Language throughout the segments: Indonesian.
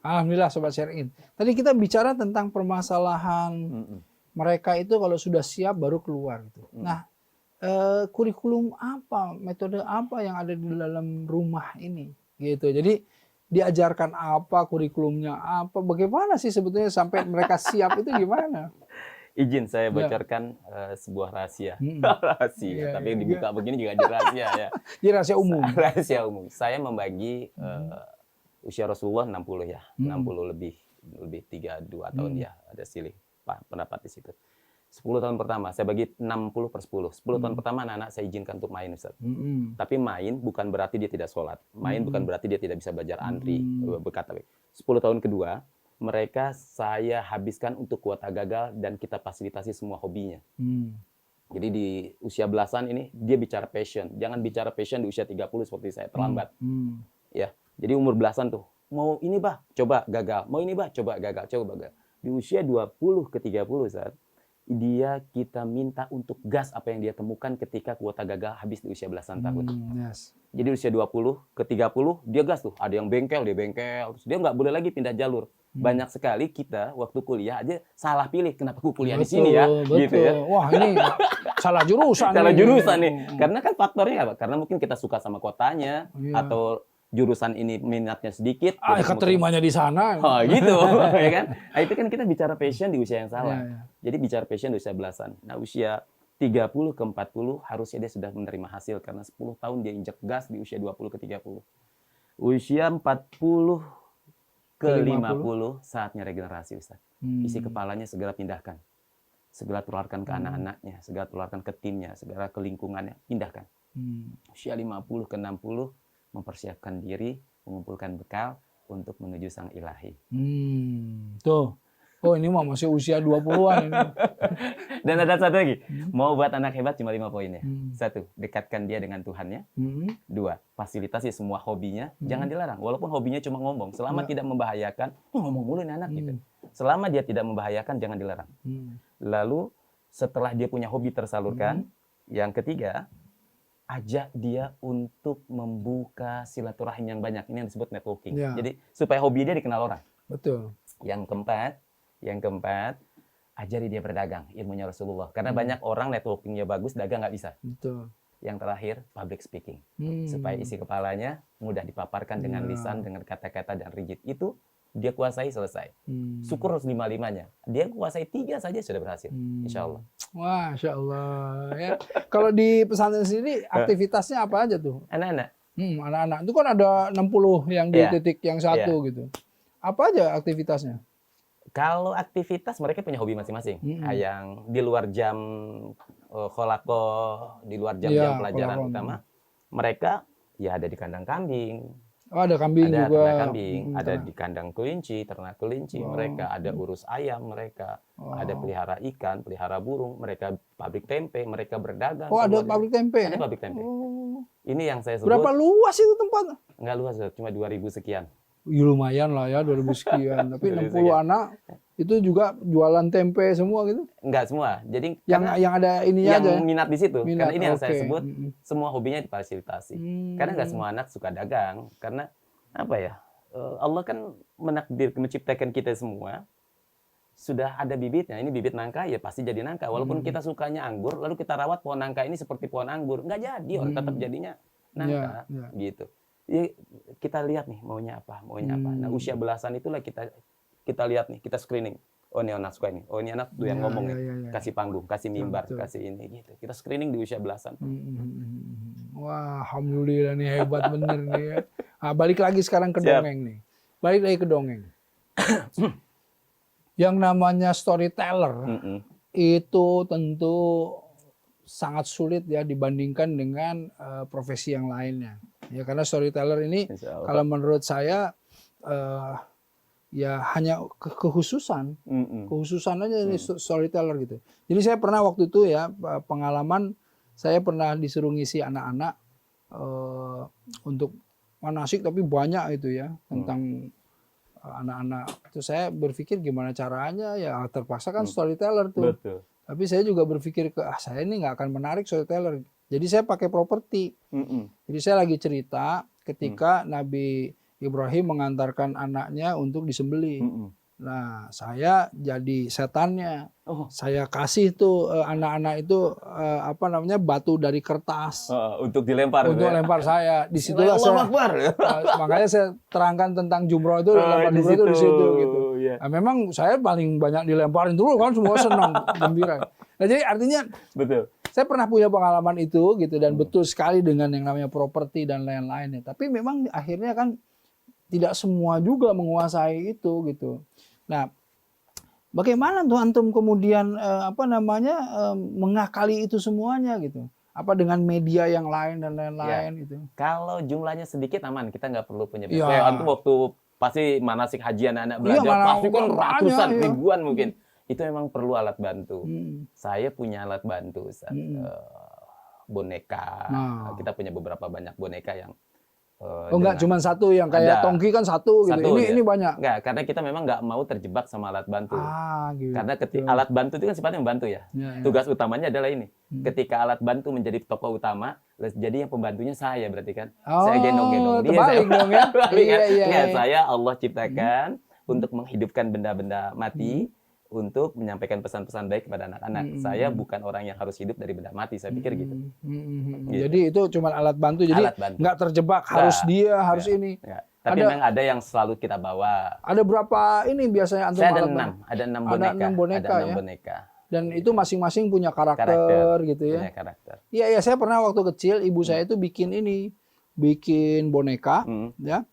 Alhamdulillah Sobat Syariin. Tadi kita bicara tentang permasalahan mereka itu kalau sudah siap baru keluar gitu. Nah, kurikulum apa, metode apa yang ada di dalam rumah ini gitu. Jadi diajarkan apa, kurikulumnya apa, bagaimana sih sebetulnya sampai mereka siap itu gimana? Izin saya Ya. bocorkan sebuah rahasia. Iya, Rahasia, tapi iya, dibuka begini juga jadi rahasia ya. Jadi rahasia umum. Rahasia umum. Saya membagi usia Rasulullah 60 ya. 60 lebih 32 tahun ya. Ada silih pendapat di situ. 10 tahun pertama saya bagi 60 per 10. 10 tahun pertama anak-anak saya izinkan untuk main, Ustaz. Tapi main bukan berarti dia tidak sholat. Main bukan berarti dia tidak bisa belajar antri, berkata. 10 tahun kedua mereka saya habiskan untuk kuota gagal dan kita fasilitasi semua hobinya. Jadi di usia belasan ini dia bicara passion. Jangan bicara passion di usia 30 seperti saya, terlambat. Ya. Jadi umur belasan tuh, mau ini bah, coba gagal. Mau ini bah, coba gagal, coba gagal. Di usia 20 ke 30 saat dia kita minta untuk gas apa yang dia temukan ketika kuota gagal habis di usia belasan tahun. Jadi usia 20 ke 30 dia gas tuh. Ada yang bengkel, dia bengkel. Terus dia nggak boleh lagi pindah jalur. Banyak sekali kita waktu kuliah aja salah pilih. Kenapa aku kuliah di sini ya? Betul. Gitu ya. Wah ini salah jurusan. Salah jurusan nih. Karena kan faktornya apa? Karena mungkin kita suka sama kotanya atau jurusan ini minatnya sedikit. Keterimanya di sana. Oh gitu, ya kan? Nah, itu kan kita bicara passion di usia yang salah. Jadi bicara passion di usia belasan. Nah usia 30 ke 40 harusnya dia sudah menerima hasil. Karena 10 tahun dia injek gas di usia 20 ke 30. Usia 40 ke 50 saatnya regenerasi, Ustaz. Isi kepalanya segera pindahkan. Segera tularkan ke anak-anaknya, segera tularkan ke timnya, segera ke lingkungannya, pindahkan. Usia 50 ke 60 mempersiapkan diri, mengumpulkan bekal untuk menuju sang ilahi. Tuh. Oh ini mah masih usia 20-an ini. Dan ada satu lagi. Mau buat anak hebat cuma 5 poinnya. 1, dekatkan dia dengan Tuhannya. 2, fasilitasi semua hobinya. Jangan dilarang. Walaupun hobinya cuma ngomong. Selama tidak membahayakan, ngomong mulu nih anak gitu. Selama dia tidak membahayakan, jangan dilarang. Lalu setelah dia punya hobi tersalurkan, yang ketiga, ajak dia untuk membuka silaturahim yang banyak. Ini yang disebut networking. Jadi supaya hobi dia dikenal orang. Betul. Yang keempat, ajari dia berdagang, ilmunya Rasulullah. Karena banyak orang networkingnya bagus, dagang nggak bisa. Betul. Yang terakhir, public speaking. Supaya isi kepalanya mudah dipaparkan dengan lisan, dengan kata-kata dan rigid. Itu dia kuasai, selesai. Syukur harus 5-5-nya. Dia kuasai 3 saja sudah berhasil. Insya Allah. Wah, Insya Allah. Ya. Kalau di pesantren sendiri, aktivitasnya apa aja tuh? Anak-anak. Anak-anak. Itu kan ada 60 yang di titik yang satu gitu. Apa aja aktivitasnya? Kalau aktivitas, mereka punya hobi masing-masing. Yang di luar jam kholako, di luar jam-jam pelajaran utama, mereka ya ada di kandang kambing. Oh, ada kambing ada juga. Ternak kambing, ada di kandang kelinci, ternak kelinci, mereka ada urus ayam, mereka ada pelihara ikan, pelihara burung, mereka pabrik tempe, mereka berdagang. Oh, ada pabrik tempe. Ada pabrik tempe. Ini yang saya sebut. Berapa luas itu tempatnya? Enggak luas, cuma 2.000 sekian. Ya, lumayan lah ya, 2.000 sekian. Tapi 60 anak itu juga jualan tempe semua gitu? Enggak semua. Jadi yang ada ininya yang aja. Minat di situ. Karena ini yang saya sebut semua hobinya difasilitasi. Karena enggak semua anak suka dagang. Karena apa ya? Allah kan menciptakan kita semua sudah ada bibitnya. Ini bibit nangka ya pasti jadi nangka. Walaupun kita sukanya anggur, lalu kita rawat pohon nangka ini seperti pohon anggur, enggak jadi, orang tetap jadinya nangka gitu. Ya, kita lihat nih maunya apa. Nah usia belasan itulah kita lihat nih, kita screening. Oh ini anak suka ini, oh ini anak tuh yang ngomong nih, kasih panggung, kasih mimbar, kasih ini gitu. Kita screening di usia belasan. Wah, alhamdulillah nih hebat bener nih ya. Nah, balik lagi sekarang ke dongeng nih. Balik lagi ke dongeng. Yang namanya storyteller itu tentu sangat sulit ya dibandingkan dengan profesi yang lainnya. Ya karena storyteller ini kalau menurut saya ya hanya kekhususan aja ini storyteller gitu. Jadi saya pernah waktu itu ya pengalaman saya pernah disuruh ngisi anak-anak untuk manasik tapi banyak itu ya tentang anak-anak. Itu saya berpikir gimana caranya ya terpaksa kan storyteller tuh. Betul. Tapi saya juga berpikir saya ini nggak akan menarik storyteller. Jadi saya pakai properti. Mm-mm. Jadi saya lagi cerita ketika Nabi Ibrahim mengantarkan anaknya untuk disembelih. Mm-mm. Nah, saya jadi setannya. Oh. Saya kasih tuh anak-anak itu apa namanya batu dari kertas Untuk dilempar untuk gitu ya? lempar saya. Disitulah Allahu saya Akbar. makanya saya terangkan tentang jumroh itu lempar jumroh itu di situ gitu. Iya. Nah, memang saya paling banyak dilemparin dulu kan semua senang gembira. Nah, jadi artinya Betul. saya pernah punya pengalaman itu gitu dan betul sekali dengan yang namanya properti dan lain-lainnya. Tapi memang akhirnya kan tidak semua juga menguasai itu gitu. Nah, bagaimana tuh antum kemudian mengakali itu semuanya gitu? Apa dengan media yang lain dan lain-lain gitu? Kalau jumlahnya sedikit aman, kita nggak perlu punya Ya. biaya. Antum waktu pasti manasik haji anak-anak belajar, malah pasti kan banyak, ratusan, iya. ribuan mungkin. Itu memang perlu alat bantu. Saya punya alat bantu, Ustaz. Boneka. Nah. Kita punya beberapa banyak boneka yang enggak cuma satu yang kayak Ada. tongki kan satu gitu. Satu, Ini ya. banyak. Enggak, karena kita memang nggak mau terjebak sama alat bantu. Gitu. Karena alat bantu itu kan sifatnya membantu ya. Ya. Tugas utamanya adalah ini. Ketika alat bantu menjadi tokoh utama, jadi yang pembantunya saya berarti kan. Saya gendong-gendong dia. Terbalik dong ya. Balik kan? Iya. Nggak, saya Allah ciptakan untuk menghidupkan benda-benda mati, untuk menyampaikan pesan-pesan baik kepada anak-anak. Saya bukan orang yang harus hidup dari benda mati, saya pikir gitu. Jadi itu cuma alat bantu, jadi Alat bantu. nggak terjebak harus dia, harus ini. Nggak. Tapi memang ada yang selalu kita bawa. Ada berapa ini biasanya antum Saya ada alat bantu? 6, ada 6 boneka. Ada 6 boneka, Ada 6 ya? boneka. Dan itu masing-masing punya karakter gitu ya. Punya karakter. Iya, saya pernah waktu kecil ibu saya itu bikin boneka, ya.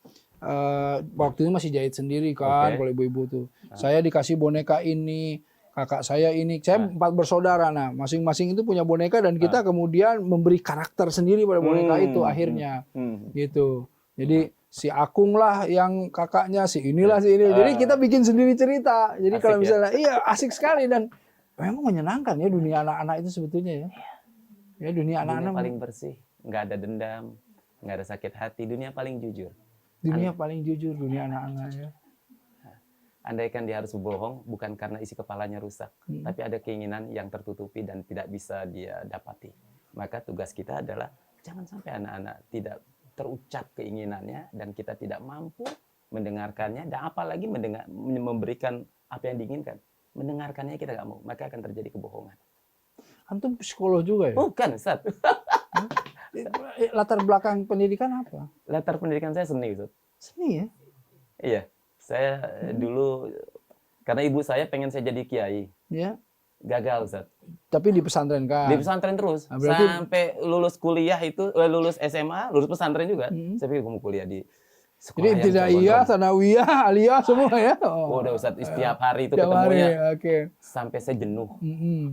Waktu itu masih jahit sendiri kan, kalau ibu-ibu tuh. Saya dikasih boneka ini, kakak saya ini, saya 4 bersaudara. Nah, masing-masing itu punya boneka dan kita kemudian memberi karakter sendiri pada boneka itu akhirnya, gitu. Jadi si Akung lah yang kakaknya, si inilah si ini. Jadi kita bikin sendiri cerita. Jadi Asik, kalau misalnya, iya asik sekali dan memang menyenangkan ya dunia anak-anak itu sebetulnya ya. Ya dunia anak-anak paling bersih, nggak ada dendam, nggak ada sakit hati, dunia paling jujur. Dunia paling jujur, dunia anak-anak ya. Andaikan dia harus berbohong, bukan karena isi kepalanya rusak, tapi ada keinginan yang tertutupi dan tidak bisa dia dapati. Maka tugas kita adalah jangan sampai anak-anak tidak terucap keinginannya dan kita tidak mampu mendengarkannya dan apalagi memberikan apa yang diinginkan. Mendengarkannya kita nggak mau, maka akan terjadi kebohongan. Antum psikolog juga ya? Bukan, Ustaz. Latar belakang pendidikan apa? Latar pendidikan saya seni, Ustaz. Seni ya? Iya, saya dulu karena ibu saya pengen saya jadi kiai. Ya. Gagal, Ustaz. Tapi di pesantren kan? Di pesantren terus. Berarti... Sampai lulus kuliah itu, lulus SMA, lulus pesantren juga. Saya pikir mau kuliah di sekolah. Jadi ibtidaiyah, sanawiyah, aliyah semua ya? Oh, udah Ustaz, setiap hari itu ketemunya. Sampai saya jenuh.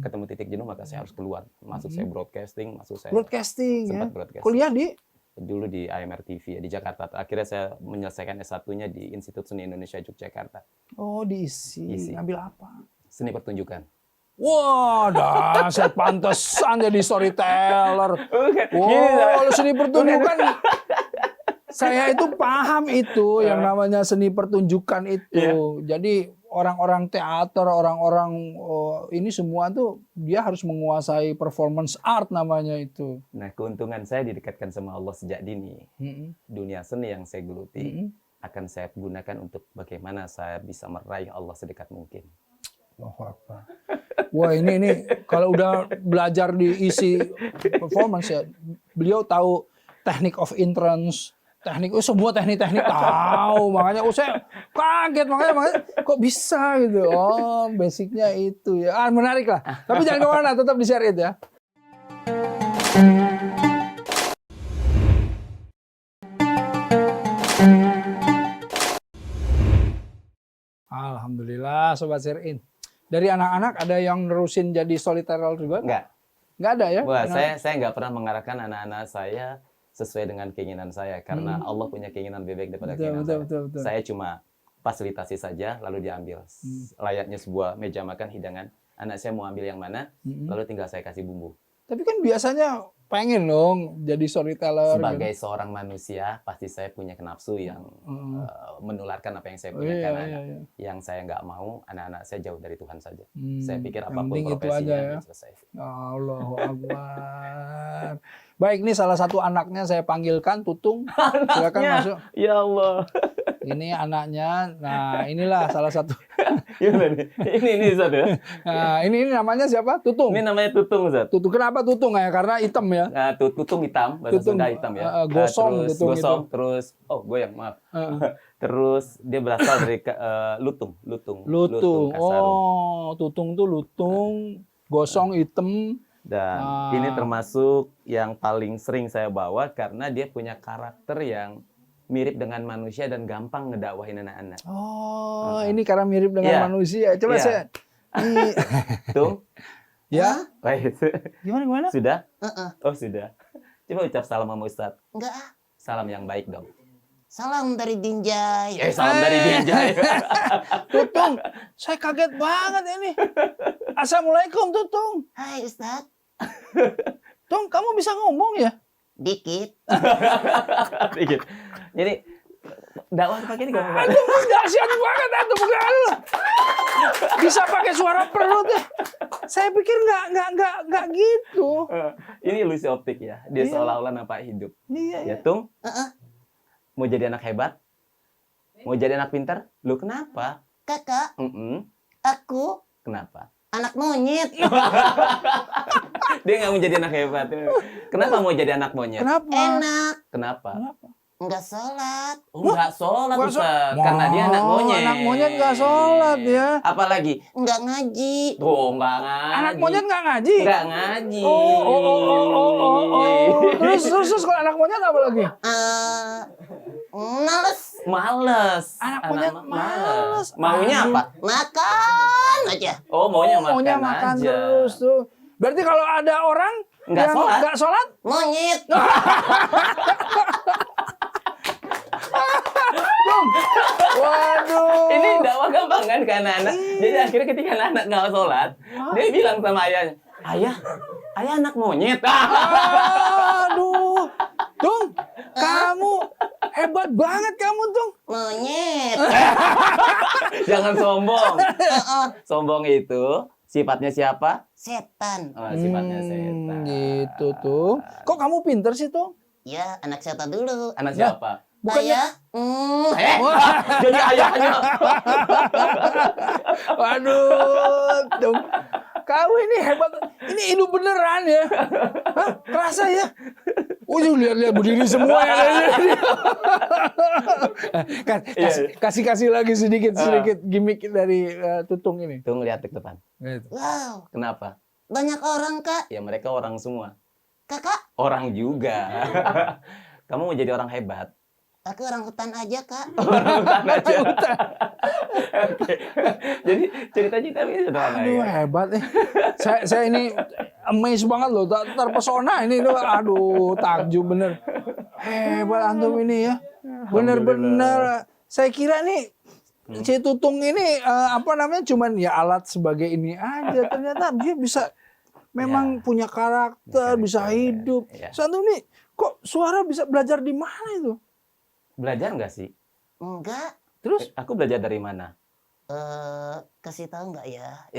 Ketemu titik jenuh, maka saya harus keluar. Masuk saya broadcasting, Broadcasting ya? Broadcasting. Kuliah di? Dulu di AMR TV ya, di Jakarta. Akhirnya saya menyelesaikan S1-nya di Institut Seni Indonesia Yogyakarta. Oh, diisi. Ambil apa? Seni pertunjukan. Wah, dahsyat, pantesan jadi storyteller. Wow, seni pertunjukan. Saya itu paham itu yang namanya seni pertunjukan itu. Jadi orang-orang teater, orang-orang ini semua tuh dia harus menguasai performance art namanya itu. Nah, keuntungan saya didekatkan sama Allah sejak dini. Dunia seni yang saya geluti akan saya gunakan untuk bagaimana saya bisa meraih Allah sedekat mungkin. Wah, ini kalau udah belajar di isi performance ya, beliau tahu teknik of entrance, semua teknik-teknik tahu. Makanya saya kaget, makanya kok bisa gitu. Oh, basicnya itu ya. Menarik lah. Tapi jangan kemana, tetap di Share It ya. Alhamdulillah, Sobat Share It. Dari anak-anak ada yang nerusin jadi storyteller juga? Nggak ada ya? Wah, saya nggak pernah mengarahkan anak-anak saya sesuai dengan keinginan saya. Karena Allah punya keinginan lebih baik daripada keinginan saya. Saya cuma fasilitasi saja, lalu diambil. Layaknya sebuah meja makan hidangan. Anak saya mau ambil yang mana, lalu tinggal saya kasih bumbu. Tapi kan biasanya pengen dong jadi storyteller. Sebagai gitu. seorang manusia, pasti saya punya nafsu yang menularkan apa yang saya Oh, punya iya, karena iya, iya. yang saya nggak mau anak-anak saya jauh dari Tuhan saja. Hmm, Saya pikir yang apapun penting itu profesinya aja ya. selesai. Allahu Akbar. Baik, ini salah satu anaknya saya panggilkan, Tutung. Silakan masuk. Ya Allah. Ini anaknya. Nah, inilah salah satu. Gimana nih? Ini Ustaz ya. Nah, ini namanya siapa? Tutung. Ini namanya tutung Ustaz. Tutung. Kenapa Tutung ya? Karena hitam ya. Nah, tutung hitam, bahasa Tutung, Sunda hitam ya. gosong, Terus tutung gosong, itu. terus goyang, maaf. Terus dia berasal dari lutung. Lutung. Kasarung. Oh, Tutung tuh lutung, gosong hitam. Dan ini termasuk yang paling sering saya bawa karena dia punya karakter yang mirip dengan manusia dan gampang ngedakwahin anak-anak. Oh, ini karena mirip dengan manusia. Coba saya. Tung. Ya. Baik. Gimana? Sudah? Oh, sudah. Coba ucap salam sama Ustaz. Enggak. Salam yang baik dong. Salam dari Dinjai. Salam dari Dinjai. Tutung, saya kaget banget ini. Assalamualaikum, Tutung. Hai Ustaz. Tung, kamu bisa ngomong ya? Dikit. Dikit. Jadi dakwah pakai ini kamu. Aduh, dahsyat banget itu bukan. Bisa pakai suara perut ya. Saya pikir nggak gitu. Ini ilusi optik ya. Dia seolah-olah nampak hidup. Iya. Ya, Tung. Mau jadi anak hebat? Mau jadi anak pintar? Lu kenapa? Kakak, aku Kenapa? anak monyet. Dia nggak mau jadi anak hebat. Kenapa mau jadi anak monyet? Kenapa? Enak. Kenapa? Enggak sholat. Oh, nggak sholat, Nggak Ustaz. Karena dia anak monyet. Anak monyet nggak sholat ya. Apalagi? Enggak ngaji. Tuh, nggak ngaji. Anak monyet nggak ngaji? Nggak ngaji. Oh. Terus kalau anak monyet apa lagi? Males. Males. Anak monyet males. Maunya apa? Makan aja. Oh, maunya makan, Maunya makan aja. terus tuh. Berarti kalau ada orang Nggak yang sholat? nggak sholat, Monyet. waduh. Ini dakwah gampang kan ke anak-anak. Jadi akhirnya ketika anak nggak sholat, dia bilang sama ayahnya, ayah anak monyet. Aduh, Tung, kamu hebat banget kamu, Tung. Monyet. Jangan sombong. Sombong itu sifatnya siapa? Setan. Oh, sifatnya setan. Gitu tuh. Kok kamu pinter sih, Tung? Ya, anak setan dulu. Anak siapa? Bukannya- Ayah. Jadi ayahnya. Waduh, Tung. Kamu ini hebat. Ini hidup beneran ya. Hah? Kerasa ya? Lihat-lihat berdiri semua ya. Kasih lagi sedikit gimmick dari Tutung ini. Tuh ngeliat ke depan. Gitu. Wow. Kenapa? Banyak orang, Kak. Ya mereka orang semua. Kakak, Orang juga. Kamu mau jadi orang hebat. aku orang hutan aja, Kak. Orang hutan aja. Oke. Jadi cerita-cerita ini sederhana Aduh, ya. hebat nih. Saya ini amazed banget loh, terpesona ini loh. Aduh, takjub bener. Hebat antum ini ya. Bener-bener. Saya kira nih si Tutung ini cuman ya alat sebagai ini aja. Ternyata dia bisa memang punya karakter, bisa hidup. Ya. Antum nih kok suara bisa belajar di mana itu? Belajar nggak sih? Enggak. Terus Aku belajar dari mana? Kasih tahu enggak ya?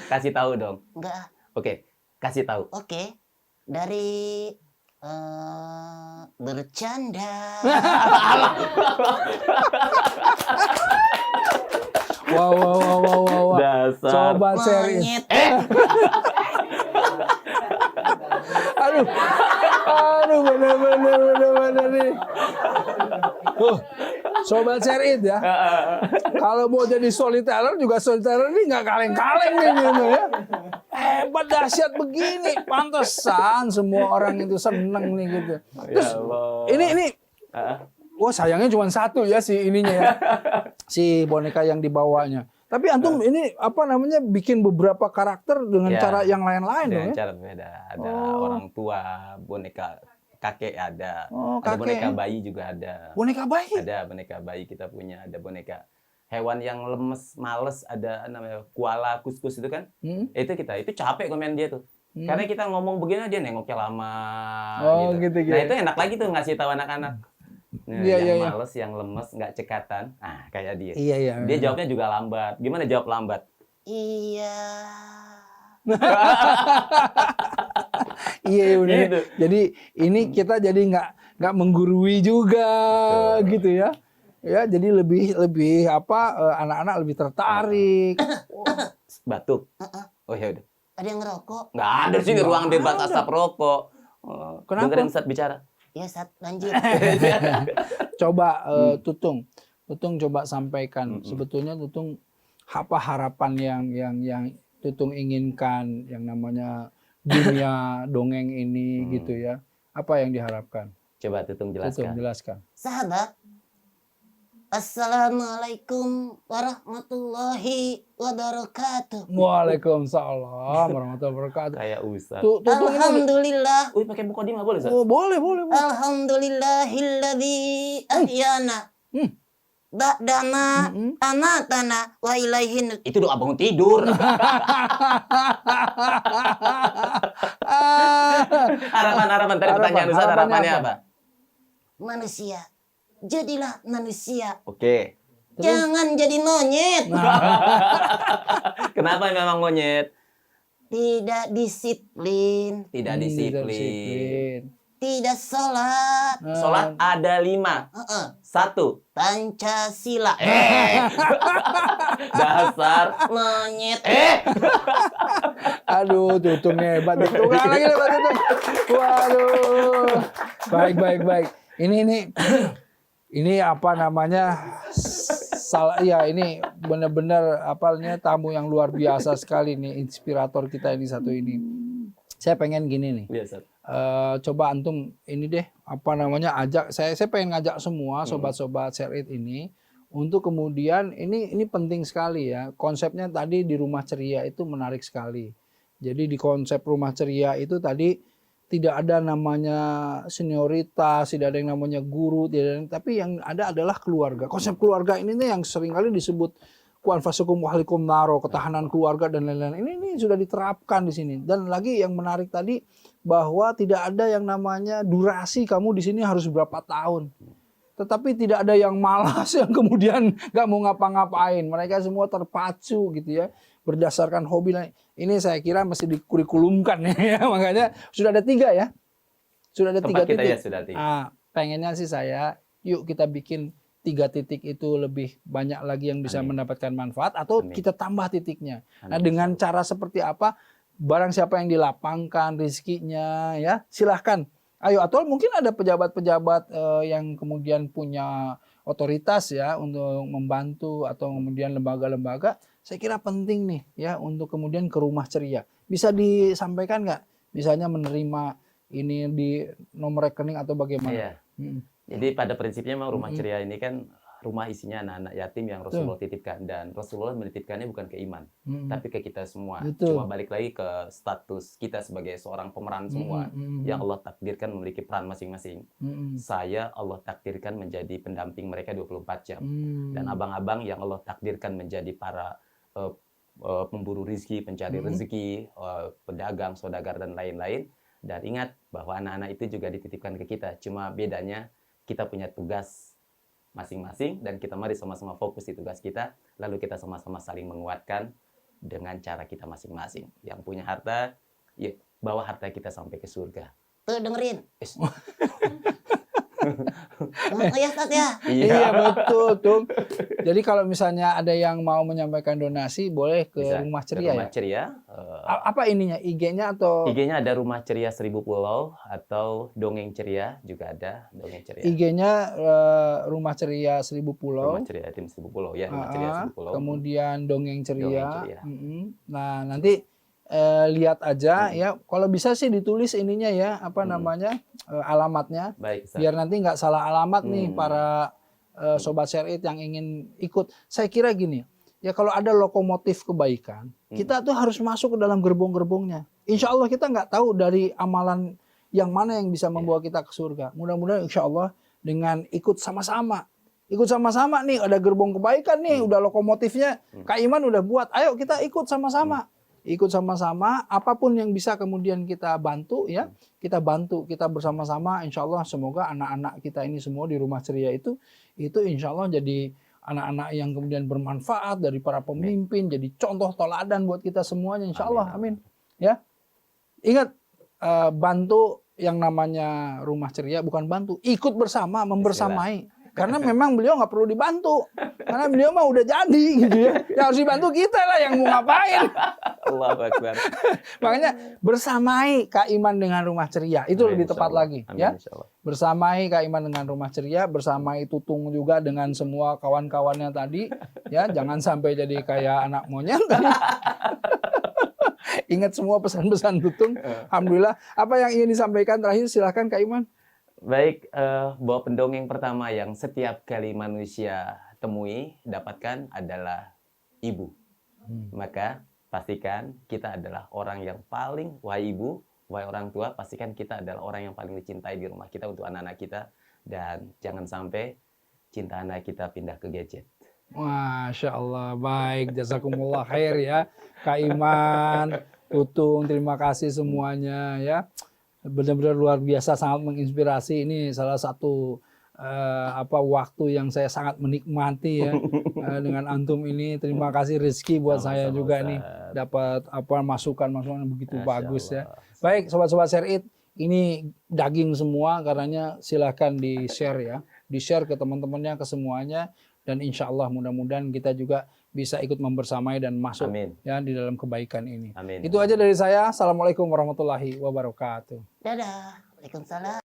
Kasih tahu dong. Enggak. Oke, kasih tahu. Oke. Dari bercanda. wow. Dasar. Coba share. Monyet. Aduh, bener nih. Sobat share it ya. Kalau mau jadi storyteller juga storyteller ini nggak kaleng-kaleng nih gitu ya. Hebat dahsyat begini, pantesan semua orang itu seneng nih gitu. Terus ini, wah sayangnya cuma satu ya si ininya ya, si boneka yang dibawanya. Tapi antum ini bikin beberapa karakter dengan cara yang lain-lain dong ya? Cara beda. Ada orang tua, boneka kakek ada. Oh, ada kakek. boneka bayi juga ada. Boneka bayi? Ada boneka bayi kita punya. Ada boneka hewan yang lemes, males. Ada namanya koala, kuskus itu kan. Itu capek komen dia tuh. Karena kita ngomong begini dia nengoknya lama Oh, gitu. gitu. Nah, itu enak lagi tuh ngasih tahu anak-anak. Nah, Iya, yang iya. males, yang lemes, nggak cekatan. Ah, kayak dia. Iya, iya. Dia jawabnya juga lambat. Gimana jawab lambat? Iya. Iya, iya, bener. Gitu. Jadi ini kita jadi nggak menggurui juga Betul. gitu ya. Ya, jadi lebih anak-anak lebih tertarik. Batuk. Heeh. Oh ya udah. Ada yang ngerokok? Nggak ada sih di Nggak ruang bebas ada. asap rokok. Oh, Kenapa? dengerin Ustadz bicara. Ya, Sat, lanjut. Coba Tutung coba sampaikan. Sebetulnya Tutung apa harapan yang Tutung inginkan yang namanya dunia dongeng ini gitu ya. Apa yang diharapkan? Coba Tutung Tutung jelaskan. jelaskan. Sahabat, Assalamualaikum warahmatullahi wabarakatuh. Waalaikumsalam warahmatullahi wabarakatuh. Kayak Ustadz. Tutung ini Alhamdulillah. Wih, pakai mukadimah boleh, Ustadz? oh, boleh. Alhamdulillahilladzi ahyana. Ba'dama amatana wa ilaihin. Itu doa bangun tidur. Harapan tadi pertanyaan Ustadz, harapannya apa? Manusia, jadilah manusia. Oke. Jangan jadi monyet. Kenapa memang monyet? Tidak disiplin, Tidak disiplin. tidak sholat. Sholat ada 5. Heeh. 1. Pancasila. Dasar. Monyet. Aduh, Tutungnya hebat. Tutung lagi hebat Tutung. Waduh. Baik. Ini apa namanya? Ini benar-benar tamu yang luar biasa sekali nih, inspirator kita ini satu ini. Saya pengen gini nih. Biasa. Coba antum ini deh ajak saya pengen ngajak semua sobat-sobat Share It ini untuk kemudian ini penting sekali ya, konsepnya tadi di Rumah Ceria itu menarik sekali. Jadi di konsep Rumah Ceria itu tadi tidak ada namanya senioritas, tidak ada yang namanya guru, tapi yang ada adalah keluarga. Konsep keluarga ini nih yang seringkali disebut kuanfasukum wahlikum naro, ketahanan keluarga dan lain-lain. Ini sudah diterapkan di sini. Dan lagi yang menarik tadi bahwa tidak ada yang namanya durasi kamu di sini harus berapa tahun. Tetapi tidak ada yang malas yang kemudian nggak mau ngapa-ngapain. Mereka semua terpacu gitu ya berdasarkan hobi. Ini saya kira mesti dikurikulumkan ya. Makanya sudah ada 3 ya. Sudah ada 3 titik. Ya, sudah 3. Pengennya sih saya yuk kita bikin 3 titik itu lebih banyak lagi yang bisa mendapatkan manfaat atau kita tambah titiknya. Nah, dengan cara seperti apa? Barang siapa yang dilapangkan rezekinya ya, silahkan. Ayo, atau mungkin ada pejabat-pejabat yang kemudian punya otoritas ya untuk membantu atau kemudian lembaga-lembaga. Saya kira penting nih ya untuk kemudian ke Rumah Ceria. Bisa disampaikan nggak? Misalnya menerima ini di nomor rekening atau bagaimana? Iya. Jadi pada prinsipnya memang Rumah Ceria ini kan rumah isinya anak-anak yatim yang Rasulullah titipkan, dan Rasulullah menitipkannya bukan ke iman, tapi ke kita semua. Betul. Cuma balik lagi ke status kita sebagai seorang pemeran semua yang Allah takdirkan memiliki peran masing-masing. Saya Allah takdirkan menjadi pendamping mereka 24 jam. Dan abang-abang yang Allah takdirkan menjadi para pemburu rezeki, pencari rezeki, pedagang, saudagar dan lain-lain. Dan ingat bahwa anak-anak itu juga dititipkan ke kita. Cuma bedanya kita punya tugas masing-masing dan kita mari sama-sama fokus di tugas kita, lalu kita sama-sama saling menguatkan dengan cara kita masing-masing. Yang punya harta, ya bawa harta kita sampai ke surga. Tuh dengerin. Ya, Ustaz ya. Iya betul tuh. Jadi kalau misalnya ada yang mau menyampaikan donasi boleh ke Bisa, Rumah ke Ceria Rumah ya. Ceria. Apa ininya? IG-nya atau IG-nya ada Rumah Ceria 1000 Pulau atau Dongeng Ceria juga ada Dongeng Ceria. IG-nya Rumah Ceria 1000 Pulau. Rumah Ceria Tim 1000 Pulau ya, Rumah Ceria 1000 Pulau. Kemudian Dongeng Ceria. Dongeng Ceria. Nah, nanti lihat aja ya. Kalau bisa sih ditulis ininya ya, apa namanya? Alamatnya. Baik, Ustaz. Biar nanti nggak salah alamat nih para sobat Share It yang ingin ikut. Saya kira gini, ya kalau ada lokomotif kebaikan, kita tuh harus masuk ke dalam gerbong-gerbongnya. Insya Allah kita nggak tahu dari amalan yang mana yang bisa membawa kita ke surga. Mudah-mudahan insya Allah dengan ikut sama-sama nih, ada gerbong kebaikan nih, udah lokomotifnya Kak Iman udah buat. Ayo kita ikut sama-sama. ikut sama-sama, apapun yang bisa kemudian kita bantu ya, kita bantu, kita bersama-sama, insya Allah semoga anak-anak kita ini semua di Rumah Ceria itu insya Allah jadi anak-anak yang kemudian bermanfaat dari para pemimpin, jadi contoh teladan buat kita semuanya, insya Allah, amin. Ya, ingat bantu yang namanya Rumah Ceria bukan bantu, ikut bersama, membersamai. Karena memang beliau nggak perlu dibantu, karena beliau mah udah jadi gitu ya. Yang harus dibantu kita lah yang mau ngapain. Allahu Akbar. Makanya bersamai Kak Iman dengan Rumah Ceria itu lebih tepat lagi, ya. Bersamai Kak Iman dengan Rumah Ceria, bersamai Tutung juga dengan semua kawan-kawannya tadi, ya. Jangan sampai jadi kayak anak monyet. Ingat semua pesan-pesan Tutung. Alhamdulillah. Apa yang ingin disampaikan terakhir? Silahkan Kak Iman. Baik, bahwa pendongeng pertama yang setiap kali manusia temui, dapatkan adalah ibu. Maka pastikan kita adalah orang yang paling, wahai ibu, wahai orang tua, pastikan kita adalah orang yang paling dicintai di rumah kita untuk anak-anak kita. Dan jangan sampai cinta anak kita pindah ke gadget. Masya Allah, baik. Jazakumullah khair ya. Kak Iman, Tutung, terima kasih semuanya ya. Benar-benar luar biasa, sangat menginspirasi. Ini salah satu waktu yang saya sangat menikmati ya dengan antum ini. Terima kasih Rizky buat saya juga nih dapat masukan-masukan yang begitu bagus ya. Baik sobat-sobat Share It, ini daging semua karenanya silahkan di-share ya. Di-share ke teman-temannya, ke semuanya, dan insya Allah mudah-mudahan kita juga bisa ikut membersamai dan masuk ya di dalam kebaikan ini. Itu aja dari saya. Assalamualaikum warahmatullahi wabarakatuh. Dadah. Waalaikumsalam.